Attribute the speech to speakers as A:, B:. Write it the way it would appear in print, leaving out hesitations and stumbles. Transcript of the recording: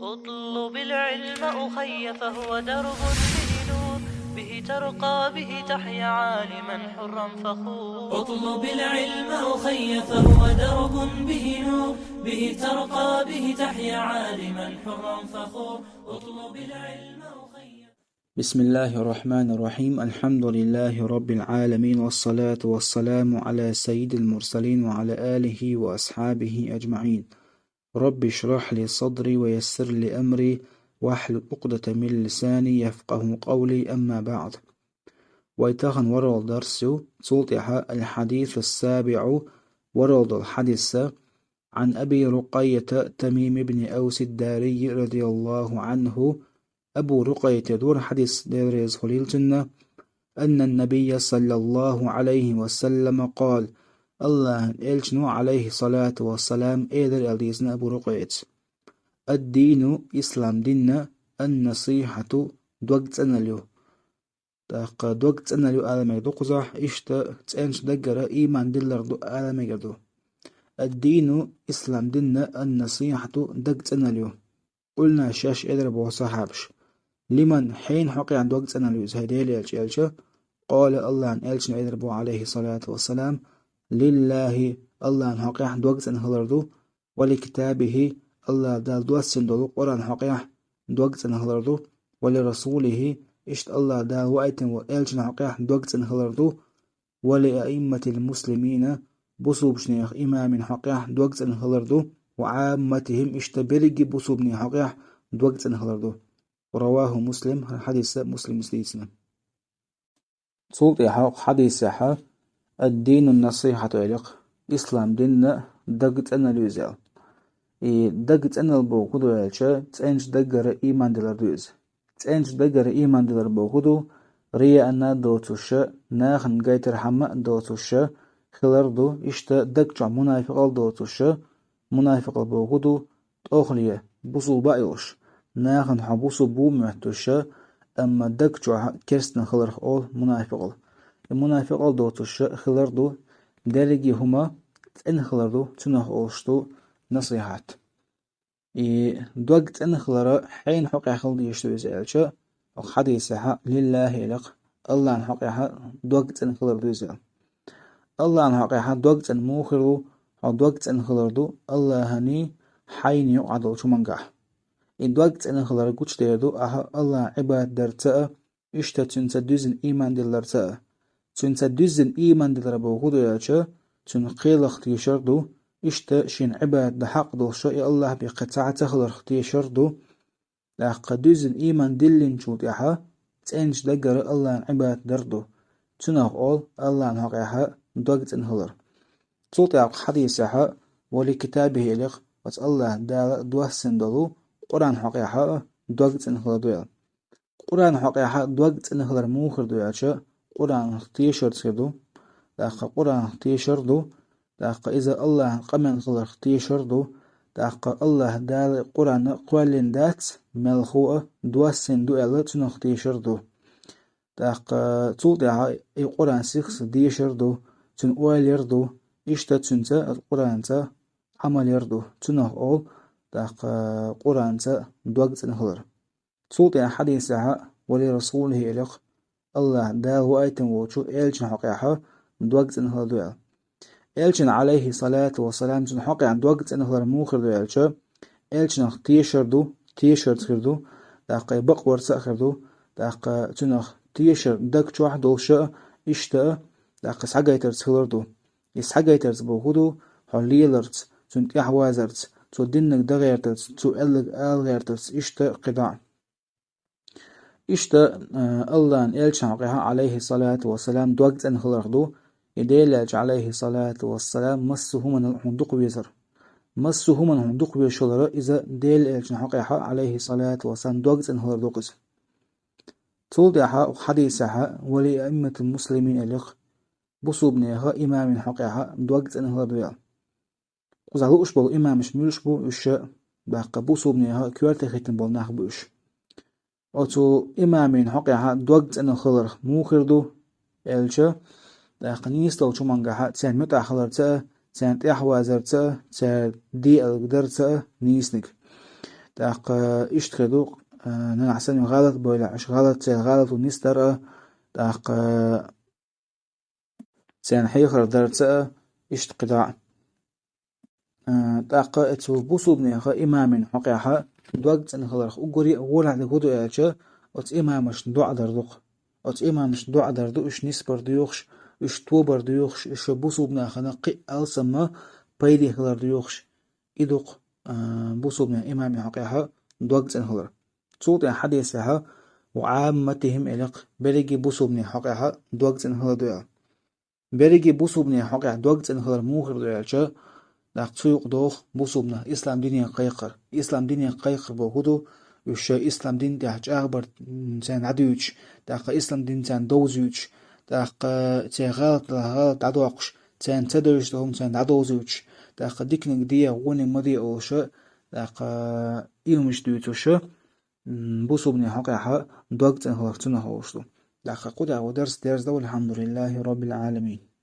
A: اطلب العلم أخي فهو درب به نور، به ترقى به تحيا عالما حرا فخور.
B: اطلب العلم أخي فهو درب به نور، به ترقى به تحيا عالما حرا فخور. اطلب العلم أخي.
C: بسم الله الرحمن الرحيم. الحمد لله رب العالمين، والصلاة والسلام على سيد المرسلين وعلى آله وأصحابه أجمعين. رب اشرح لي صدري ويسر لي أمري واحلل عقدة من لساني يفقه قولي. أما بعد، ويتغن ورد درس سلطح الحديث السابع. ورد الحديث عن أبي رقية تميم بن أوس الداري رضي الله عنه. أبو رقية دور حديث ديريز خليل جنة أن النبي صلى الله عليه وسلم قال: الله إلشنو عليه الصلاة والسلام إيدر أليسنا أبو رقية: الدين إسلام ديننا النصيحة دوغت أناليو. تاق دوغت أناليو آلمي دوقزح إشتا تأنش دقر إيمان دلر دو آلمي دو. الدين إسلام ديننا النصيحة دوغت أناليو. قلنا شاش إدر بوصحابش لمن حين حقي عند وقت أنا ليوز هيديلي ألشا. قال الله عن ألشن إدربو عليه الصلاة والسلام: لله الله عن حقي عند وقت أنا هلردو، ولكتابه الله دال دوسن دولو قرآن حقي عند وقت أنا هلردو، ولرسوله إشت الله دال وقت وألشن حقي عند وقت أنا هلردو، ولأئمة المسلمين بصوب شنيخ إمام حقي عند وقت أنا هلردو، وعامتهم إشتبرق بصوبني حقي عند وقت أنا هلردو. رواه مسلم. حديث مسلم سليسنا سلطة حديث الدين النصيحة إليق إسلام دين دقت أنا ليزال دقت أنا البوكودو يالشا تأنش دقر إيمان دلر دوز تأنش دقر إيمان دلر بوكودو ريا أنا دوتوشا ناخن قايتر حما دوتوشا خلردو إشتا دقجع منافق دوتوشا منافق البوكودو تأخلية بصول بايوش ناخن حبوسو بو محتوشا أما دقجع كرستن خلرخ أول منافق المنافق دوتوشا خلردو درجي هما إن خلردو تنخ أولشتو نصيحات دوقت إن خلرا حين حقي خلد يشتو يزعلشا حديثها لله لق الله عن حقيها دوقت إن خلردو يزعل الله عن حقيها دوقت إن موخردو أو دوقت إن خلردو الله هني حين يقعدو شو منقح دوقت إن خلرا قوش ديردو الله عباد درتا إشتا تنسى دوزن إيمان دلرتا تنسى دوزن إيمان دلربو غدو يالشا تن قيل اختيشردو إشتا شين عباد دحق دلشا يا الله بقطعة تخلر اختيشردو لاق دوزن إيمان دلين شوت يحا تنش دقر الله عباد دردو تناق أول الله نحقيها دوقت إن خلر تلطيق حديث يحا ولكتابه إليق وات الله دال دوحسن دلو قرآن حقيقة دوغت إن خلر دويل قرآن حقيقة دوغت إن خلر موخر دويلشا قرآن تيشرد سيدو داقا قرآن تيشردو داقا إذا الله قمن خلر تيشردو داقا الله دال قرآن قوالين دات ملخوة دواسين دويل تنخ تيشردو داقا تول داقا إي قرآن سيخس ديشردو تن أوال يردو إشتا تنسا القرآن تا عمل يردو تنخ أول داق قرآن تا دوغت نخلر سلطة حديثها ولرسوله إليق الله دا وآيتن وشو إلشن حقيقة دوغت نخلر دويل إلشن عليه صلاة والسلام تن حقيقة دوغت نخلر موخر دويلشا إلشن تيشرد خردو داق بق ورسا خردو داق تنخ تيشرد داق شواح دولشا إشتا داق سحقايترز خلردو إسحقايترز بوخدو حليلرز تن تيحوازرز تو دينك دا غيرتس تو ألق غيرتس إشتا قطاع إشتا الله أن إلشان حقيها عليه الصلاة والسلام دوقت أن خلردو يديلج عليه الصلاة والسلام مسه من الحندق بيزر مسه من الحندق بيشلر إذا ديل إلشان حقيها عليه الصلاة والسلام دوقت أن خلردو قز تولدها حديثها ولأئمة المسلمين إليق بصوبنيها إمام حقيها دوقت أن خلردو قزالو أشبه إمام شميلش بو إش باقا بوصو بنيها كوارتي خيتن بالناخ بو إش أتو إمامين حقيها دوغت أنا خلر موخردو إلشا باقا نيستو شمانقاها تسان متع خلر تسان تيح وازر تسان دي القدر تسان نيسنك داق اشتخدو نحسن غلط بولا اش غلط ونستر داق سين حيخر درتسا اشتقدا داق اتو بوصوبني خا إمامين حقيقة دوغت ان خلرخ وغوري ولا دغدو اچ ات إمامش دو ادردق ات إمامش دو ادردو اش نسبر ديوخش اش توبر ديوخش اش بوصوبنا خنا قي السما بايدي خلر ديوخش إدوق بوصوبنا إمامي حقيقة دوغت ان خلر صوت حديثها وعامتهم إلق بريجي بوصوبني حقيقة دوغت ان خلر دوغ بريجي بوصوبني حقيقة دوغت ان خلر موخر دوغ داق تسوق دوخ بوصوبنا إسلام ديني قيقر إسلام ديني قيقر بوهدو وش إسلام دين تحج أخبر تان عدوش داق إسلام دين تان دوزوش داق تان غلط عدوقش تان تدرش دهم تان عدوزوش داق ديكنك دي غوني مدي أوش داق إيومش دوتوش بوصوبني حقيقة دوغت ان هو داق قد درس دول الحمد لله رب العالمين.